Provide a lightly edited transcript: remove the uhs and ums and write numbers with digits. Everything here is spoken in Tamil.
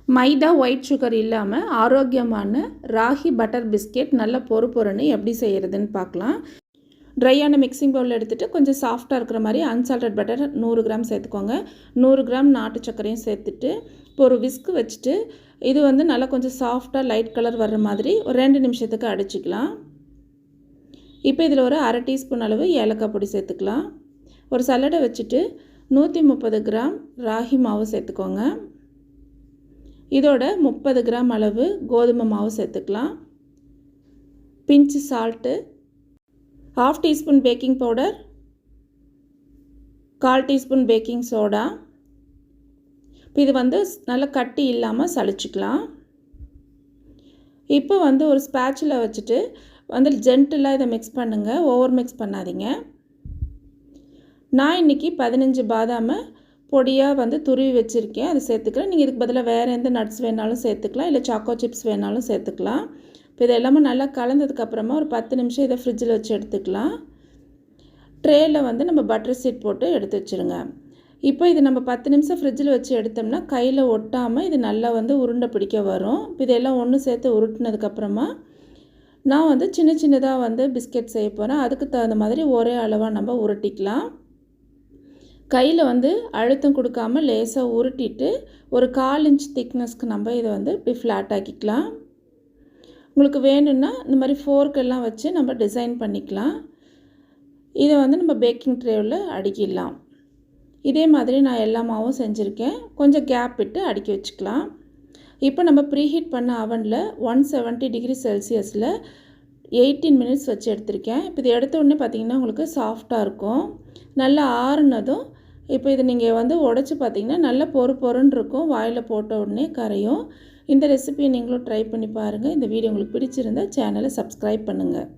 மைதா ஒயிட் சுகர் இல்லாமல் ஆரோக்கியமான ராகி பட்டர் பிஸ்கெட் நல்ல பொறுன்னு எப்படி செய்கிறதுன்னு பார்க்கலாம். ட்ரையான மிக்சிங் பவுல் எடுத்துகிட்டு கொஞ்சம் சாஃப்டாக இருக்கிற மாதிரி அன்சால்டட் பட்டர் 100 கிராம் சேர்த்துக்கோங்க. 100 கிராம் நாட்டு சர்க்கரையும் சேர்த்துட்டு இப்போ ஒரு விஸ்கு வச்சுட்டு இது வந்து நல்லா கொஞ்சம் சாஃப்டாக லைட் கலர் வர்ற மாதிரி ஒரு 2 நிமிஷத்துக்கு அடிச்சுக்கலாம். இப்போ இதில் ஒரு அரை டீஸ்பூன் அளவு ஏலக்காய் பொடி சேர்த்துக்கலாம். ஒரு சல்லடை வச்சுட்டு 130 கிராம் ராகி மாவு சேர்த்துக்கோங்க. இதோட 30 கிராம் அளவு கோதுமை மாவு சேர்த்துக்கலாம். பிஞ்சு salt, 1/2 teaspoon baking powder, 1/4 teaspoon baking soda. இப்போ இது வந்து நல்லா கட்டி இல்லாமல் சளிச்சிக்கலாம். இப்போ வந்து ஒரு ஸ்பேட்சுலா வச்சுட்டு வந்து ஜென்டிலாக இதை மிக்ஸ் பண்ணுங்கள், ஓவர் மிக்ஸ் பண்ணாதீங்க. நான் இன்றைக்கி 15 பாதாமை பொடியாக வந்து துருவி வச்சுருக்கேன், அதை சேர்த்துக்கிறேன். நீங்கள் இதுக்கு பதிலாக வேறு எந்த நட்ஸ் வேணாலும் சேர்த்துக்கலாம், இல்லை சாக்கோ சிப்ஸ் வேணாலும் சேர்த்துக்கலாம். இப்போ இது எல்லாமே நல்லா கலந்ததுக்கப்புறமா ஒரு 10 நிமிஷம் இதை ஃப்ரிட்ஜில் வச்சு எடுத்துக்கலாம். ட்ரேயில் வந்து நம்ம பட்டர் சீட் போட்டு எடுத்து வச்சுருங்க. இப்போ இது நம்ம 10 நிமிஷம் ஃப்ரிட்ஜில் வச்சு எடுத்தோம்னா கையில் ஒட்டாமல் இது நல்லா வந்து உருண்டை பிடிக்க வரும். இப்போ இதெல்லாம் ஒன்று சேர்த்து உருட்டினதுக்கப்புறமா நான் வந்து சின்ன சின்னதாக வந்து பிஸ்கெட் செய்ய போகிறேன். அதுக்கு தகுந்த மாதிரி ஒரே அளவாக நம்ம உருட்டிக்கலாம். கையில் வந்து அழுத்தம் கொடுக்காமல் லேசாக உருட்டிட்டு ஒரு 1/4 இன்ச் திக்னஸ்க்கு நம்ம இதை வந்து இப்படி ஃப்ளாட் ஆக்கிக்கலாம். உங்களுக்கு வேணும்னா இந்த மாதிரி ஃபோர்க்கெல்லாம் வச்சு நம்ம டிசைன் பண்ணிக்கலாம். இதை வந்து நம்ம பேக்கிங் ட்ரேவில் அடுக்கிடலாம். இதே மாதிரி நான் எல்லா மாவும் செஞ்சுருக்கேன். கொஞ்சம் கேப் விட்டு அடுக்கி வச்சுக்கலாம். இப்போ நம்ம ப்ரீஹீட் பண்ண அவனில் 170 டிகிரி செல்சியஸில் 18 மினிட்ஸ் வச்சு எடுத்திருக்கேன். இப்போ இது எடுத்த உடனே பார்த்திங்கன்னா உங்களுக்கு சாஃப்டாக இருக்கும். நல்லா ஆறுனதும் இப்போ இது நீங்கள் வந்து உடச்சி பார்த்திங்கன்னா நல்லா பொறுன்னு இருக்கும். வாயில் போட்ட உடனே கரையும். இந்த ரெசிபியை நீங்களும் ட்ரை பண்ணி பாருங்கள். இந்த வீடியோ உங்களுக்கு பிடிச்சிருந்தால் சேனலை சப்ஸ்கிரைப் பண்ணுங்கள்.